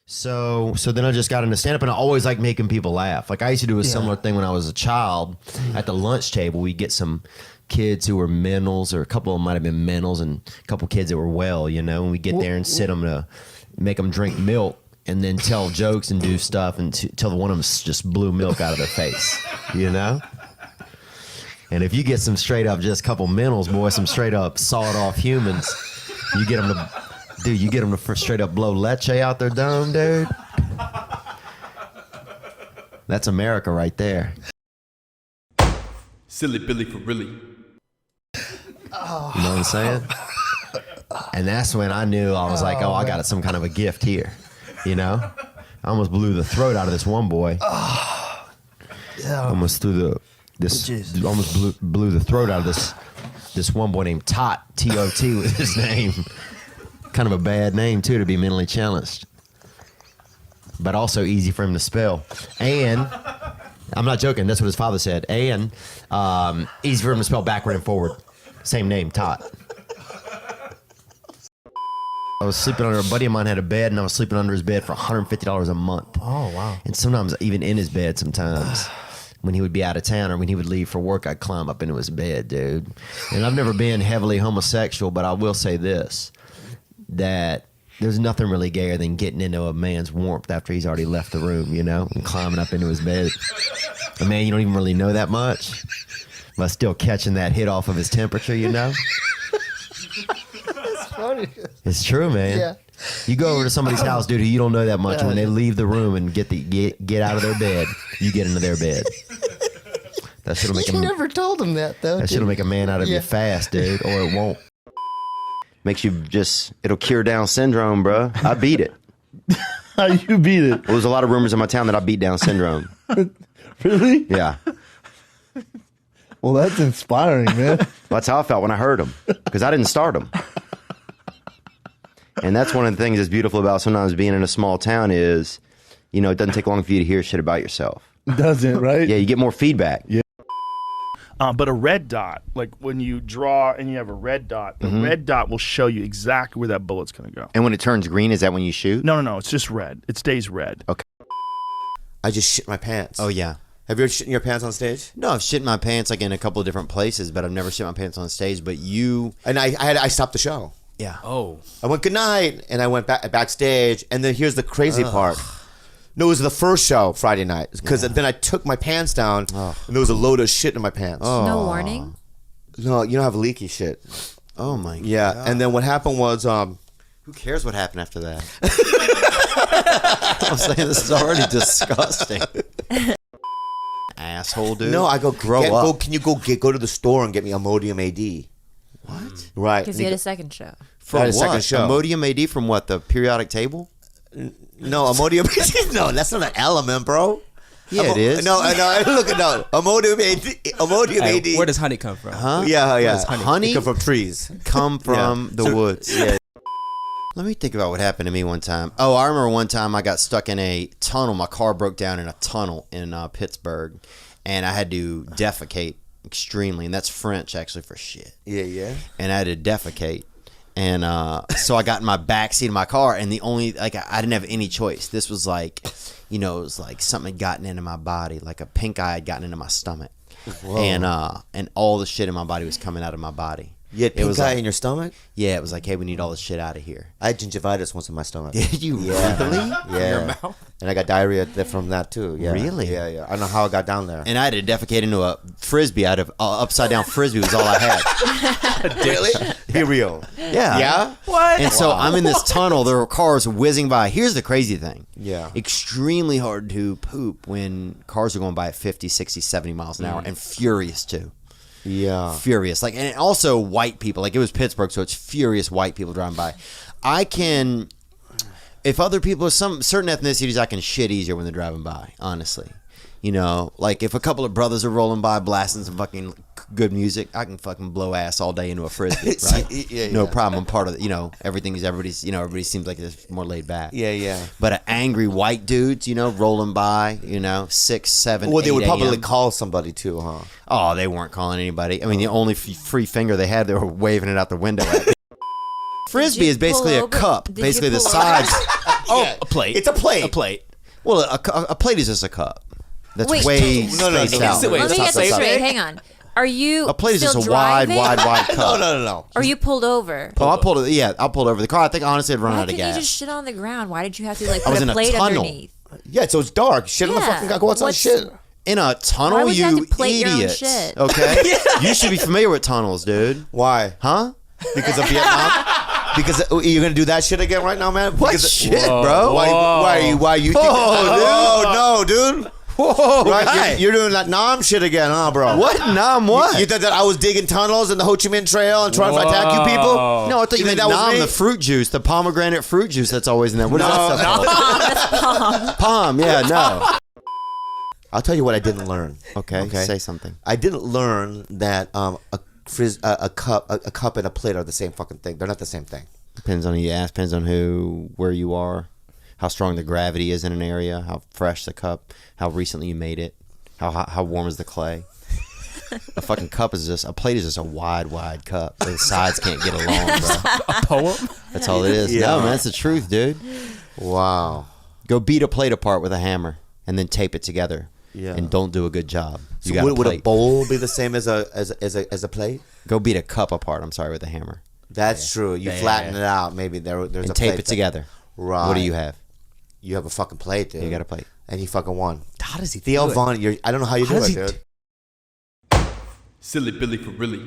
So then I just got into stand-up, and I always like making people laugh. Like I used to do a similar thing when I was a child. At the lunch table, we'd get some kids who were mentals, or a couple of them might have been mentals, and a couple kids that were well, you know, and we get there and sit them to make them drink milk and then tell jokes and do stuff until one of them just blew milk out of their face, you know? And if you get some straight up, just a couple mentals, boy, some straight up sawed off humans, you get them to... Dude, you get them to straight up blow leche out their dome, dude. That's America right there. Silly Billy for really. You know what I'm saying? And that's when I knew I was like, oh, I got some kind of a gift here. You know? I almost blew the throat out of this one boy. Almost blew the throat out of this one boy named Tot. T-O-T was his name. Kind of a bad name too, to be mentally challenged, but also easy for him to spell. And I'm not joking, that's what his father said. And easy for him to spell backward and forward. Same name, Tot. I was sleeping under, a buddy of mine had a bed, and I was sleeping under his bed for $150 a month. Oh, wow. And sometimes even in his bed sometimes. When he would be out of town or when he would leave for work, I'd climb up into his bed, dude. And I've never been heavily homosexual, but I will say this, that there's nothing really gayer than getting into a man's warmth after he's already left the room, you know, and climbing up into his bed. A man you don't even really know that much, but still catching that hit off of his temperature, you know? That's funny. It's true, man. Yeah. You go over to somebody's house, dude, who you don't know that much, and when they leave the room and get out of their bed, you get into their bed. That shit'll make You never told him that, though. That shit'll make a man out of you fast, dude, or it won't. Makes you it'll cure Down syndrome, bro. I beat it. How you beat it? Well, there's a lot of rumors in my town that I beat Down syndrome. Really? Yeah. Well, that's inspiring, man. Well, that's how I felt when I heard them, because I didn't start them. And that's one of the things that's beautiful about sometimes being in a small town is, you know, it doesn't take long for you to hear shit about yourself. Doesn't, right? Yeah, you get more feedback. Yeah. But a red dot, like when you draw and you have a red dot, the red dot will show you exactly where that bullet's going to go. And when it turns green, is that when you shoot? No, it's just red. It stays red. Okay. I just shit my pants. Oh, yeah. Have you ever shit in your pants on stage? No, I've shit my pants like in a couple of different places, but I've never shit my pants on stage. But you... And I stopped the show. Yeah. Oh. I went, good night, and I went backstage, and then here's the crazy part. No, it was the first show Friday night, because then I took my pants down, and there was a load of shit in my pants. No warning? No, you don't have leaky shit. Oh, my God. Yeah, and then what happened was... Who cares what happened after that? I'm saying this is already disgusting. Asshole, dude. No, I go, grow up. Can you go to the store and get me Imodium AD? What? Right. Because you had a second show. From I had what? a second show. Imodium AD from what? The periodic table? No, Imodium. No, that's not an element, bro. Yeah, it is. No. Look at no. Imodium AD. Where does honey come from? Huh? Yeah. Honey? It come from trees. Come from the woods. Yeah. Let me think about what happened to me one time. Oh, I remember one time I got stuck in a tunnel. My car broke down in a tunnel in Pittsburgh, and I had to defecate extremely, and that's French actually for shit. Yeah. And I had to defecate. And so I got in my back seat of my car, and the only, like, I didn't have any choice. This was like, you know, it was like something had gotten into my body, like a pink eye had gotten into my stomach. Whoa. And all the shit in my body was coming out of my body. You had pink eye like, in your stomach? Yeah, it was like, hey, we need all this shit out of here. I had gingivitis once in my stomach. Did you really? Yeah. In your mouth? And I got diarrhea from that too. Yeah. Really? Yeah. I don't know how I got down there. And I had to defecate into a frisbee. I had an upside down frisbee was all I had. Really? Be real. Yeah. Yeah? What? And so I'm in this tunnel. There were cars whizzing by. Here's the crazy thing. Yeah. Extremely hard to poop when cars are going by at 50, 60, 70 miles an hour, and furious too. Yeah. Furious. Like, and also white people. Like, it was Pittsburgh, so it's furious white people driving by. I can, if other people, some certain ethnicities, I can shit easier when they're driving by, honestly. You know, like if a couple of brothers are rolling by blasting some fucking good music, I can fucking blow ass all day into a frisbee, right? Yeah. No problem. I'm part of it. You know, everybody seems like it's more laid back. Yeah. But an angry white dudes, you know, rolling by, you know, 6, 7, Well, they 8 would probably a.m. call somebody too, huh? Oh, they weren't calling anybody. I mean, the only free finger they had, they were waving it out the window at me. Frisbee is basically a cup. Basically, the sides. Oh, a plate. It's a plate. A plate. Well, a plate is just a cup. That's Wait, way no, no, spaced no, out. wait, Let me Stop, get this stop. straight. Hang on. Are you A plate is still just a wide, driving? wide, wide cup. No. Or are you pulled over? Oh, I pulled it. Yeah, I pulled over the car. I think honestly, I'd run Why out of couldn't you gas. just shit on the ground? Why did you have to like I was put in a a plate tunnel. underneath? Yeah, so it's dark. Shit on the Yeah. fucking guy. Go outside. What's- Shit. In a tunnel, Why would you have to plate your own idiots. shit? Okay, you should be familiar with tunnels, dude. Why? Huh? Because of Vietnam? Because you're gonna do that shit again right now, man? What Because shit, bro? Why you think? Oh, no, dude. Whoa, Right, guy. you're doing that Nam shit again, huh, bro? What? Nom what? You thought that I was digging tunnels in the Ho Chi Minh Trail and trying to attack you people? No, I thought you think meant that was nom, me? the fruit juice, the pomegranate fruit juice that's always in there. What is that stuff called? Palm, yeah, no. I'll tell you what I didn't learn. Okay, say something. I didn't learn that a cup and a plate are the same fucking thing. They're not the same thing. Depends on who you ask, depends on where you are, how strong the gravity is in an area, how fresh the cup, how recently you made it, how warm is the clay. A fucking cup is just, a plate is just a wide cup. The sides can't get along, bro. A poem? That's all it is. Yeah. No, man, that's the truth, dude. Wow. Go beat a plate apart with a hammer and then tape it together. Yeah. And don't do a good job. You So got a would a plate. bowl be the same as a plate? Go beat a cup apart, I'm sorry, with a hammer. That's true. You flatten it out. Maybe there's And a tape plate it together. Right. What do you have? You have a fucking plate, dude. You got a plate. And he fucking won. How does he Theo do it? Vaughn, I don't know how you How do does it, he dude. Silly Billy for really.